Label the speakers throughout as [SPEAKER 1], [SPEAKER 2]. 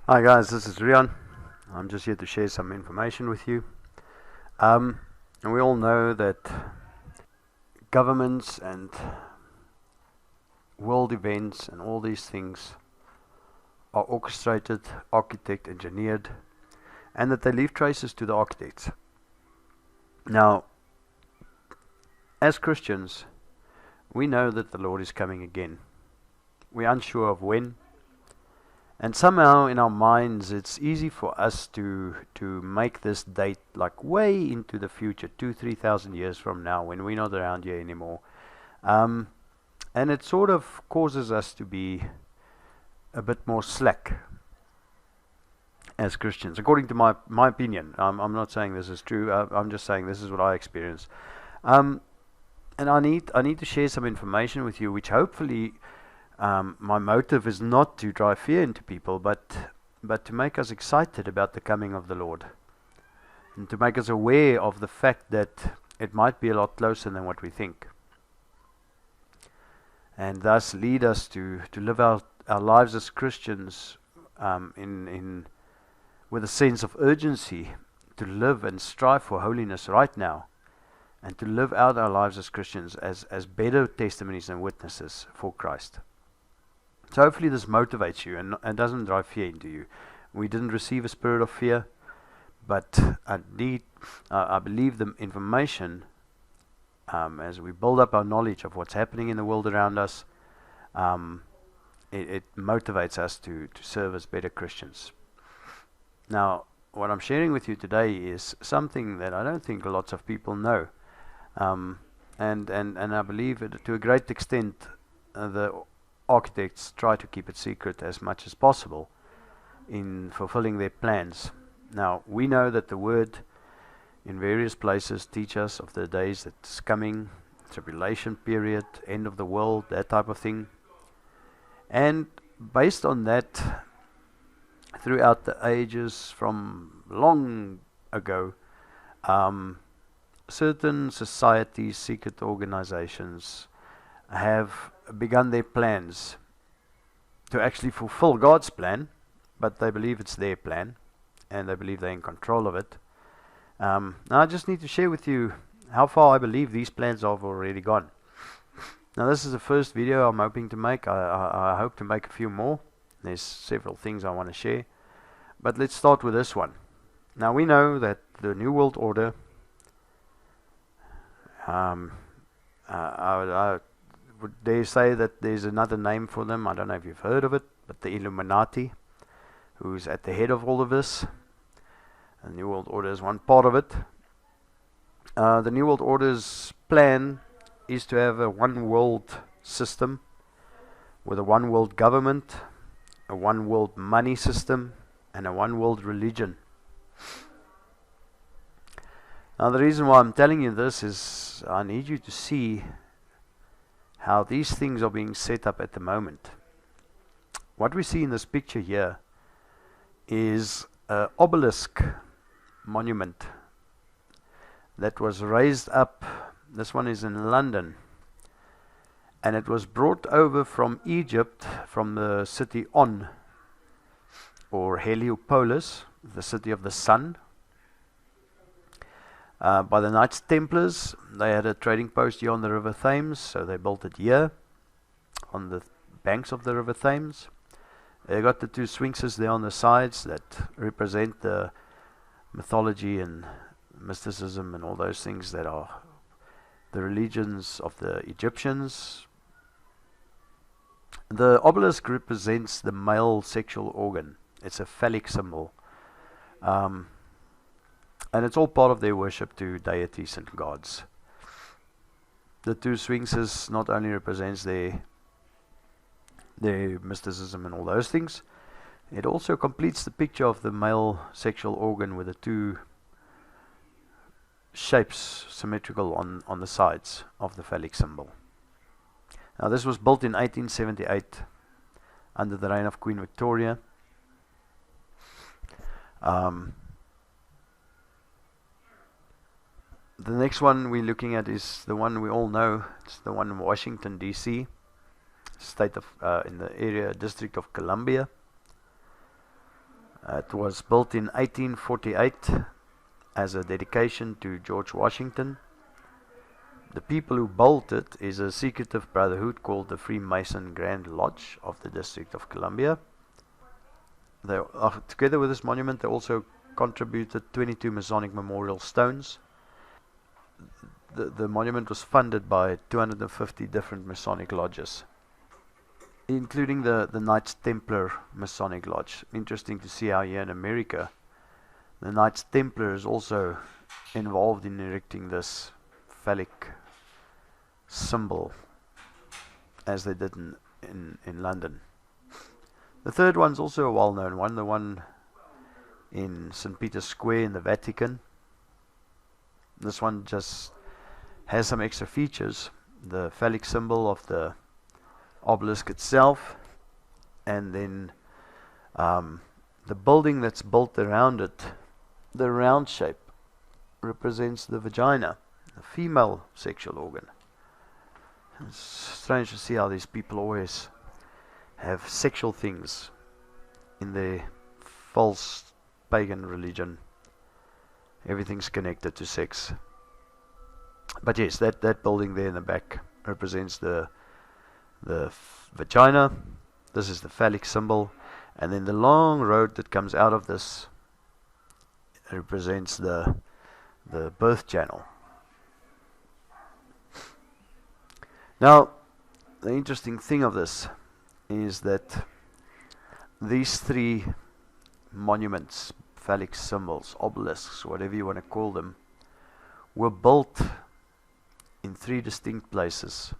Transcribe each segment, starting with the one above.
[SPEAKER 1] Hi guys, this is Rian. I'm just here to share some information with you. And we all know that governments and world events and all these things are orchestrated, architect, engineered, and that they leave traces to the architects. Now, as Christians, we know that the Lord is coming again. We're unsure of when, and somehow in our minds it's easy for us to make this date like way into the future, 3,000 years from now, when we're not around here anymore. And it sort of causes us to be a bit more slack as Christians, according to my opinion. I'm not saying this is true. I'm just saying this is what I experience. And I need to share some information with you, which hopefully my motive is not to drive fear into people, but to make us excited about the coming of the Lord, and to make us aware of the fact that it might be a lot closer than what we think, and thus lead us to live our lives as Christians in with a sense of urgency, to live and strive for holiness right now, and to live out our lives as Christians as better testimonies and witnesses for Christ. So hopefully this motivates you and doesn't drive fear into you. We didn't receive a spirit of fear, but I believe the information, as we build up our knowledge of what's happening in the world around us, it motivates us to serve as better Christians. Now, what I'm sharing with you today is something that I don't think lots of people know. And I believe that to a great extent the architects try to keep it secret as much as possible in fulfilling their plans. Now, we know that the word in various places teach us of the days that's coming, tribulation period, end of the world, that type of thing. And based on that, throughout the ages from long ago, certain societies, secret organizations, have begun their plans to actually fulfill God's plan, but they believe it's their plan, and they believe they're in control of it. Now I just need to share with you how far I believe these plans have already gone. Now this is the first video I'm hoping to make. I hope to make a few more. There's several things I want to share, but let's start with this one. Now we know that the New World Order, I would dare say that there's another name for them. I don't know if you've heard of it, but the Illuminati, who's at the head of all of this. The New World Order is one part of it. The New World Order's plan is to have a one world system with a one world government, a one world money system, and a one world religion. Now the reason why I'm telling you this is I need you to see how these things are being set up at the moment. What we see in this picture here is an obelisk monument that was raised up. This one is in London, and it was brought over from Egypt, from the city On, or Heliopolis, the city of the sun, by the Knights Templars. They had a trading post here on the River Thames, so they built it here on the banks of the River Thames. They got the two sphinxes there on the sides that represent the mythology and mysticism and all those things that are the religions of the Egyptians. The obelisk represents the male sexual organ. It's a phallic symbol. And it's all part of their worship to deities and gods. The two sphinxes not only represents their mysticism and all those things, it also completes the picture of the male sexual organ with the two shapes symmetrical on the sides of the phallic symbol. Now this was built in 1878 under the reign of Queen Victoria. The next one we're looking at is the one we all know. It's the one in Washington, D.C., state of in the area district of Columbia. It was built in 1848 as a dedication to George Washington. The people who built it is a secretive brotherhood called the Freemason Grand Lodge of the District of Columbia. Together with this monument, they also contributed 22 Masonic memorial stones. The monument was funded by 250 different Masonic lodges, including the Knights Templar Masonic Lodge. Interesting to see how here in America, the Knights Templar is also involved in erecting this phallic symbol, as they did in London. The third one's also a well-known one, the one in St. Peter's Square in the Vatican. This one just has some extra features. The phallic symbol of the obelisk itself, and then the building that's built around it, the round shape, represents the vagina, the female sexual organ. It's strange to see how these people always have sexual things in their false pagan religion. Everything's connected to sex. But yes, that building there in the back represents the vagina. This is the phallic symbol, and then the long road that comes out of this represents the birth channel. Now, the interesting thing of this is that these three monuments, phallic symbols, obelisks, whatever you want to call them, were built in three distinct places,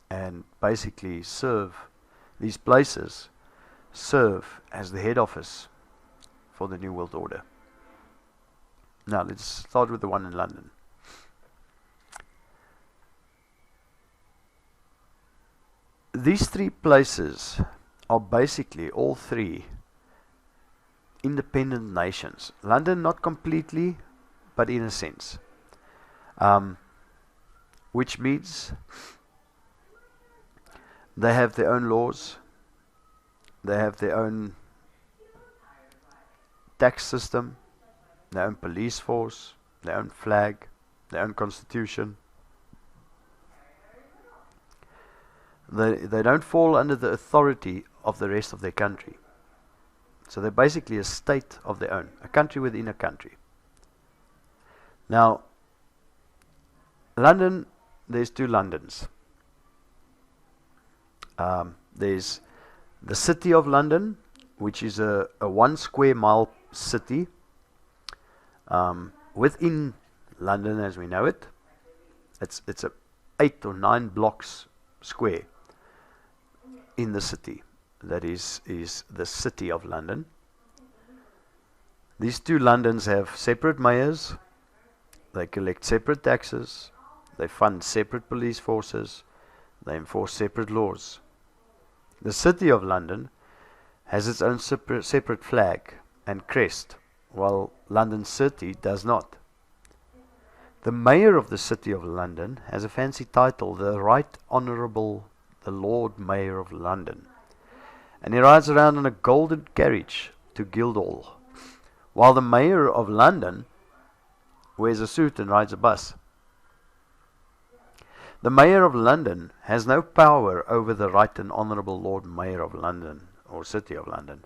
[SPEAKER 1] and basically these places serve as the head office for the New World Order. Now let's start with the one in London. These three places are basically all three independent nations. London not completely, but in a sense. Which means they have their own laws, they have their own tax system, their own police force, their own flag, their own constitution. They don't fall under the authority of the rest of their country. So they're basically a state of their own, a country within a country. Now, London, there's two Londons. There's the City of London, which is a 1 square mile city within London as we know it. It's a 8 or 9 blocks square in the city. That is the City of London. These two Londons have separate mayors. They collect separate taxes. They fund separate police forces. They enforce separate laws. The City of London has its own separate flag and crest, while London City does not. The Mayor of the City of London has a fancy title, the Right Honourable the Lord Mayor of London. And he rides around in a golden carriage to Guildhall, while the Mayor of London wears a suit and rides a bus. The Mayor of London has no power over the Right and Honourable Lord Mayor of London, or City of London.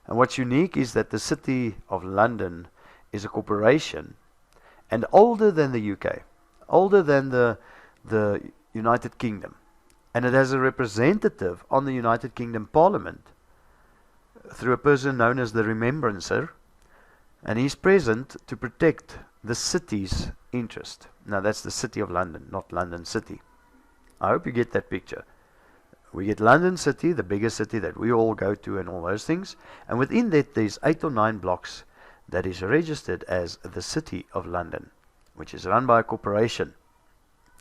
[SPEAKER 1] And what's unique is that the City of London is a corporation and older than the UK, older than the United Kingdom. And it has a representative on the United Kingdom Parliament through a person known as the Remembrancer, and he's present to protect the city's interest. Now that's the City of London, not London City. I hope you get that picture. We get London City, the biggest city that we all go to and all those things, and within that there's 8 or 9 blocks that is registered as the City of London, which is run by a corporation,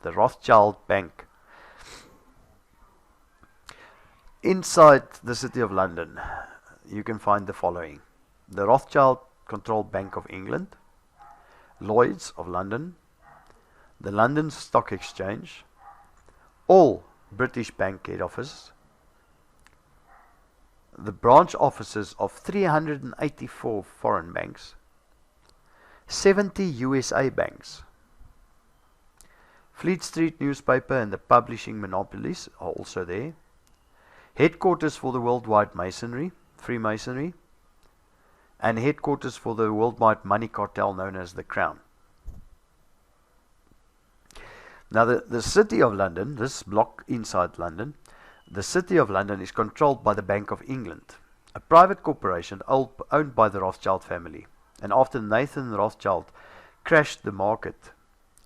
[SPEAKER 1] the Rothschild Bank. Inside the City of London, you can find the following: the Rothschild controlled Bank of England, Lloyd's of London, the London Stock Exchange, all British bank head office, the branch offices of 384 foreign banks, 70 USA banks. Fleet Street newspaper and the publishing monopolies are also there. Headquarters for the worldwide Masonry, Freemasonry, and headquarters for the worldwide money cartel known as the Crown. Now the City of London, this block inside London, the City of London is controlled by the Bank of England, a private corporation owned by the Rothschild family. And after Nathan Rothschild crashed the market,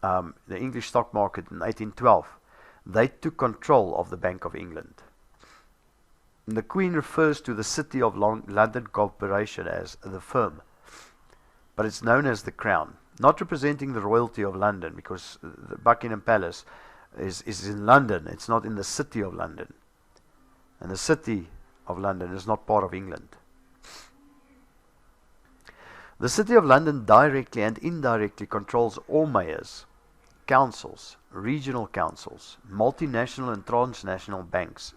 [SPEAKER 1] the English stock market in 1812, they took control of the Bank of England. And the Queen refers to the City of London Corporation as the firm, but it's known as the Crown, not representing the royalty of London, because the Buckingham Palace is in London, it's not in the City of London. And the City of London is not part of England. The City of London directly and indirectly controls all mayors, councils, regional councils, multinational and transnational banks,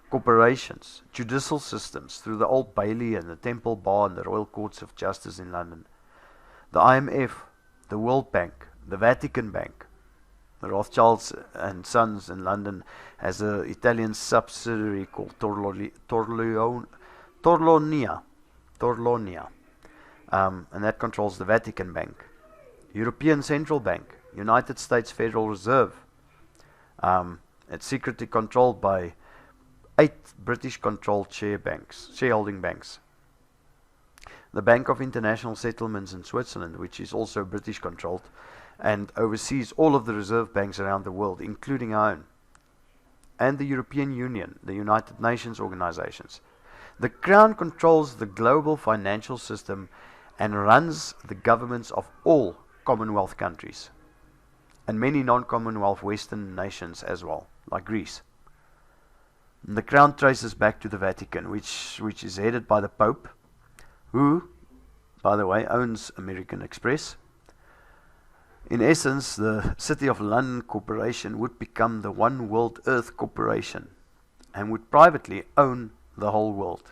[SPEAKER 1] corporations, judicial systems through the Old Bailey and the Temple Bar and the Royal Courts of Justice in London, the IMF, the World Bank, the Vatican Bank. The Rothschilds and Sons in London has an Italian subsidiary called Torlonia, and that controls the Vatican Bank. European Central Bank, United States Federal Reserve. It's secretly controlled by 8 British-controlled shareholding banks. The Bank of International Settlements in Switzerland, which is also British-controlled, and oversees all of the reserve banks around the world, including our own. And the European Union, the United Nations organizations. The Crown controls the global financial system and runs the governments of all Commonwealth countries, and many non-Commonwealth Western nations as well, like Greece. And the Crown traces back to the Vatican, which is headed by the Pope, who, by the way, owns American Express. In essence, the City of London Corporation would become the One World Earth Corporation and would privately own the whole world.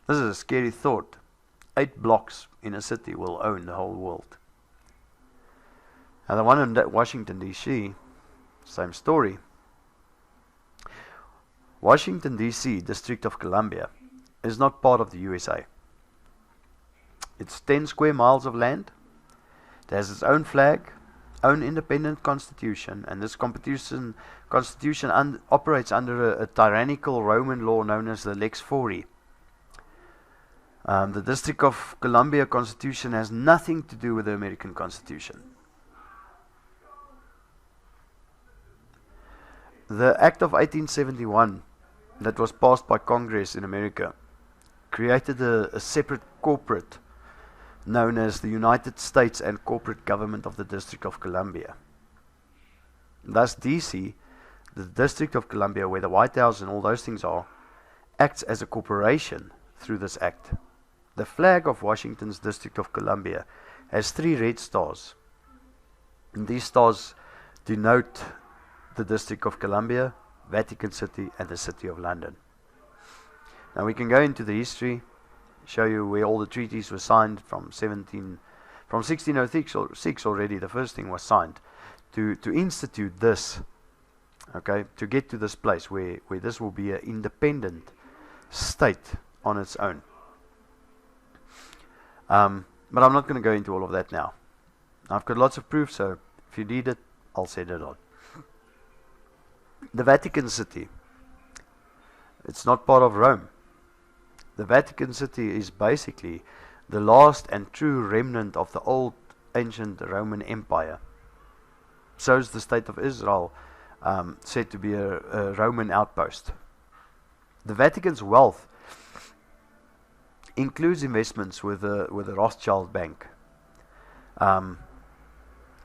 [SPEAKER 1] This is a scary thought. 8 blocks in a city will own the whole world. Now the one in Washington DC, same story. Washington DC, District of Columbia, is not part of the USA. It's 10 square miles of land. It has its own flag, own independent constitution, and this constitution operates under a tyrannical Roman law known as the Lex Fori. The District of Columbia Constitution has nothing to do with the American Constitution. The Act of 1871 that was passed by Congress in America created a separate corporate known as the United States and Corporate Government of the District of Columbia. Thus DC, the District of Columbia, where the White House and all those things are, acts as a corporation through this act. The flag of Washington's District of Columbia has 3 red stars. And these stars denote the District of Columbia, Vatican City, and the City of London. Now we can go into the history, show you where all the treaties were signed from 1606 already. The first thing was signed to institute this, okay, to get to this place where this will be an independent state on its own. But I'm not going to go into all of that now. I've got lots of proof, so if you need it, I'll send it on. The Vatican City, it's not part of Rome. The Vatican City is basically the last and true remnant of the old ancient Roman Empire. So is the State of Israel, said to be a Roman outpost. The Vatican's wealth includes investments with the Rothschild Bank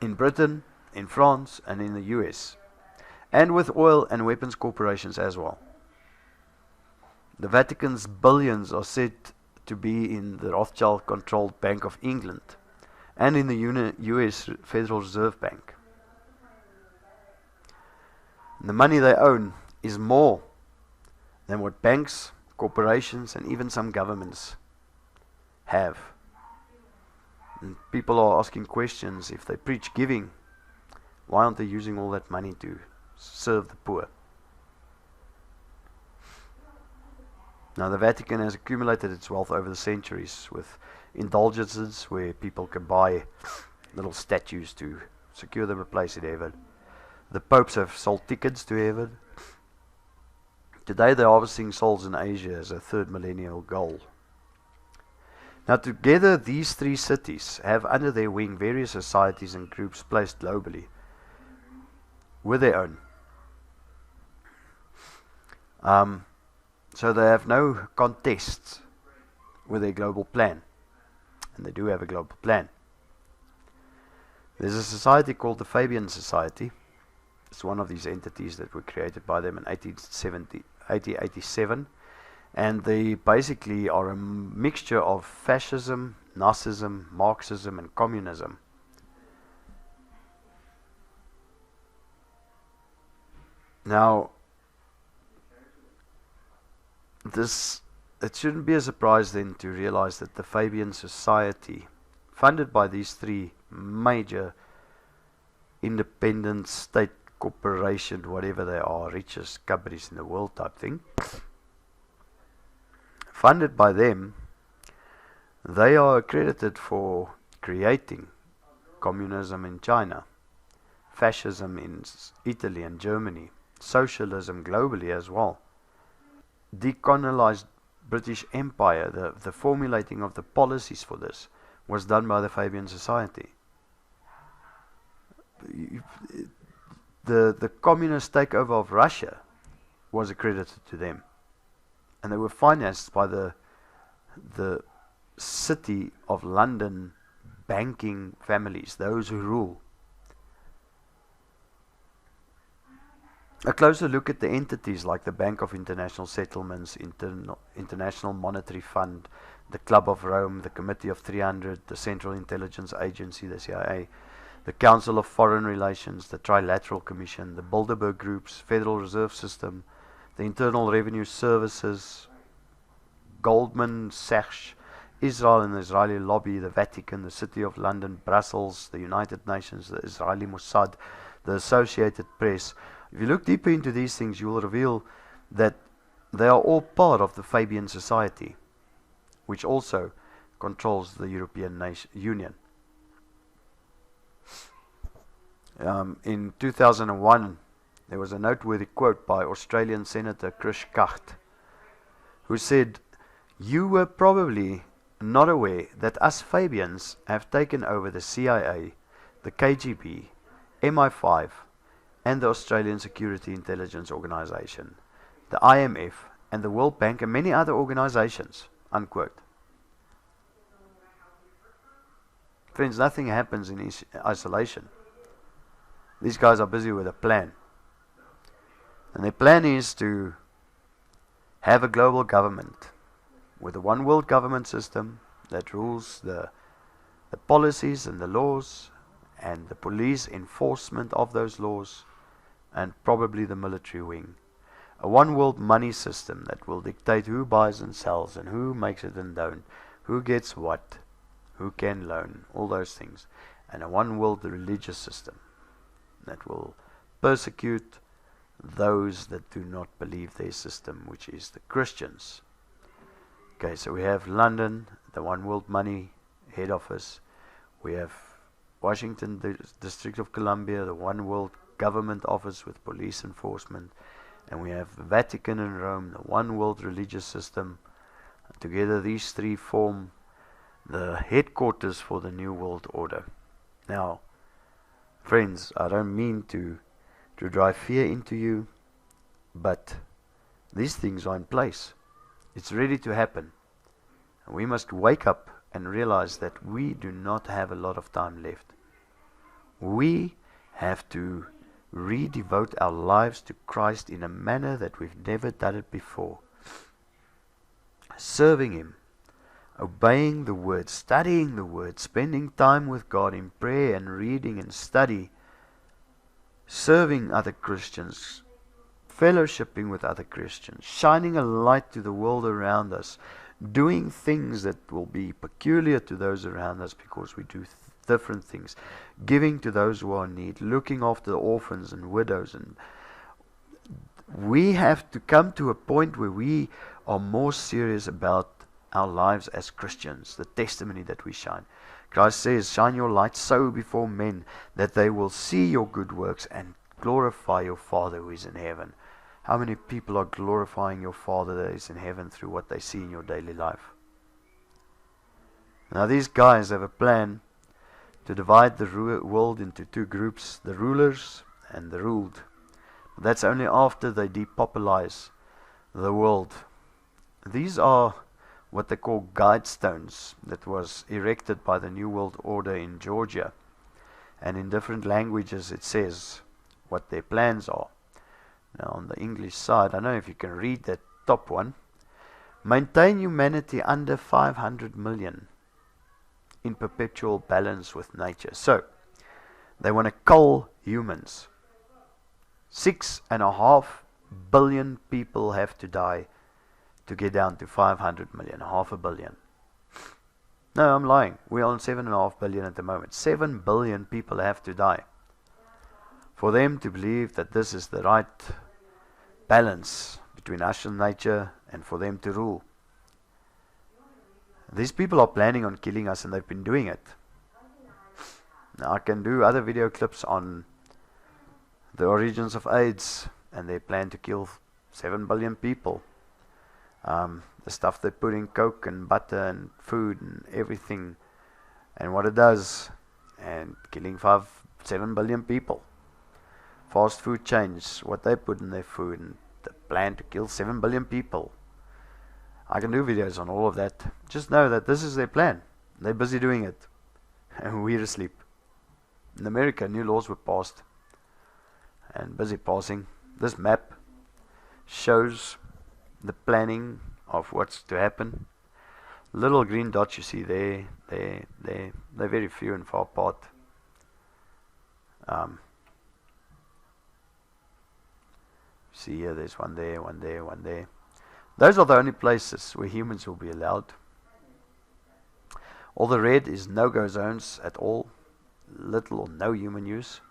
[SPEAKER 1] in Britain, in France, and in the US, and with oil and weapons corporations as well. The Vatican's billions are said to be in the Rothschild-controlled Bank of England and in the US Federal Reserve Bank. The money they own is more than what banks, corporations, and even some governments have. And people are asking questions: if they preach giving, why aren't they using all that money to serve the poor? Now, the Vatican has accumulated its wealth over the centuries with indulgences where people can buy little statues to secure them a place in heaven. The popes have sold tickets to heaven. Today they're harvesting souls in Asia as a third millennial goal. Now, together these three cities have under their wing various societies and groups placed globally with their own. So they have no contests with their global plan. And they do have a global plan. There's a society called the Fabian Society. It's one of these entities that were created by them in 1887. And they basically are a mixture of fascism, Nazism, Marxism, and communism. Now, it shouldn't be a surprise then to realize that the Fabian Society, funded by these three major independent state corporation, whatever they are, richest companies in the world type thing, funded by them, they are accredited for creating communism in China, fascism in Italy and Germany, socialism globally as well. Decolonized British Empire, the formulating of the policies for this was done by the Fabian Society. The communist takeover of Russia was accredited to them, and they were financed by the city of London banking families, those who rule. A closer look at the entities like the Bank of International Settlements, International Monetary Fund, the Club of Rome, the Committee of 300, the Central Intelligence Agency, the CIA, the Council of Foreign Relations, the Trilateral Commission, the Bilderberg Groups, Federal Reserve System, the Internal Revenue Services, Goldman Sachs, Israel and the Israeli Lobby, the Vatican, the City of London, Brussels, the United Nations, the Israeli Mossad, the Associated Press. If you look deeper into these things, you will reveal that they are all part of the Fabian Society, which also controls the European Union. In 2001, there was a noteworthy quote by Australian Senator Chris Kacht, who said, "You were probably not aware that us Fabians have taken over the CIA, the KGB, MI5, and the Australian Security Intelligence Organisation, the IMF, and the World Bank, and many other organizations," unquote. Friends, nothing happens in isolation. These guys are busy with a plan. And their plan is to have a global government with a one world government system that rules the policies and the laws and the police enforcement of those laws, and probably the military wing. A one world money system that will dictate who buys and sells and who makes it and don't, who gets what, who can loan, all those things. And a one world religious system that will persecute those that do not believe their system, which is the Christians. Okay, so we have London, the one world money head office. We have Washington, the District of Columbia, the one world government office with police enforcement. And we have the Vatican in Rome, the one world religious system. Together these three form the headquarters for the New World Order. Now, friends, I don't mean to drive fear into you, but these things are in place. It's ready to happen. And we must wake up and realize that we do not have a lot of time left. We have to redevote our lives to Christ in a manner that we've never done it before. Serving Him, obeying the Word, studying the Word, spending time with God in prayer and reading and study, serving other Christians, fellowshipping with other Christians, shining a light to the world around us, doing things that will be peculiar to those around us because we do different things, giving to those who are in need, looking after the orphans and widows. And we have to come to a point where we are more serious about our lives as Christians, the testimony that we shine. Christ says, shine your light so before men that they will see your good works and glorify your Father who is in heaven. How many people are glorifying your Father that is in heaven through what they see in your daily life? Now these guys have a plan to divide the world into two groups, the rulers and the ruled. But that's only after they depopulize the world. These are what they call guide stones that was erected by the New World Order in Georgia. And in different languages it says what their plans are. Now on the English side, I don't know if you can read that top one. Maintain humanity under 500 million in perpetual balance with nature. So, they want to cull humans. 6.5 billion people have to die to get down to 500 million, half a billion. No, I'm lying. We're on 7.5 billion at the moment. 7 billion people have to die for them to believe that this is the right balance between us and nature and for them to rule. These people are planning on killing us and they've been doing it. Now I can do other video clips on the origins of AIDS and they plan to kill 7 billion people. The stuff they put in Coke and butter and food and everything and what it does, and killing 7 billion people. Fast food chains, what they put in their food, and the plan to kill 7 billion people. I can do videos on all of that. Just know that this is their plan. They're busy doing it and we're asleep. In America, new laws were passed and busy passing. This map shows the planning of what's to happen. Little green dots you see there, they're very few and far apart. See here, there's one there, one there, one there. Those are the only places where humans will be allowed. All the red is no-go zones at all. Little or no human use.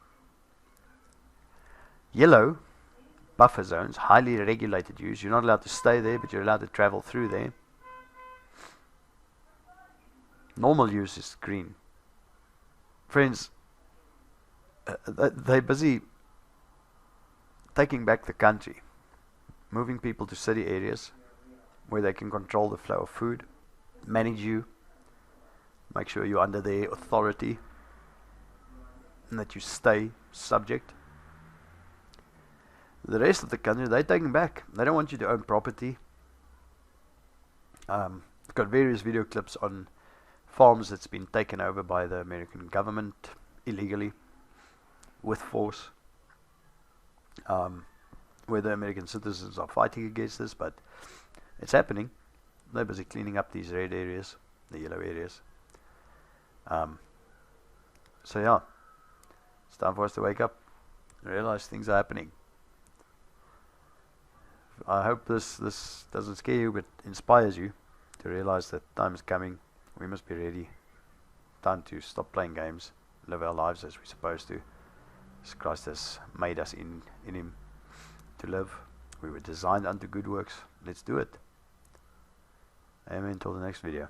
[SPEAKER 1] Yellow, buffer zones, highly regulated use. You're not allowed to stay there, but you're allowed to travel through there. Normal use is green. Friends, they're busy taking back the country, moving people to city areas where they can control the flow of food, manage you, make sure you're under their authority, and that you stay subject. The rest of the country, they're taking back. They don't want you to own property. I've got various video clips on farms that's been taken over by the American government illegally with force. Where the American citizens are fighting against this, but it's happening. They're busy cleaning up these red areas, the yellow areas. So yeah, it's time for us to wake up and realize things are happening. I hope this doesn't scare you, but inspires you to realize that time is coming. We must be ready. Time to stop playing games, live our lives as we're supposed to. As Christ has made us in Him to live. We were designed unto good works. Let's do it. Amen. Till the next video.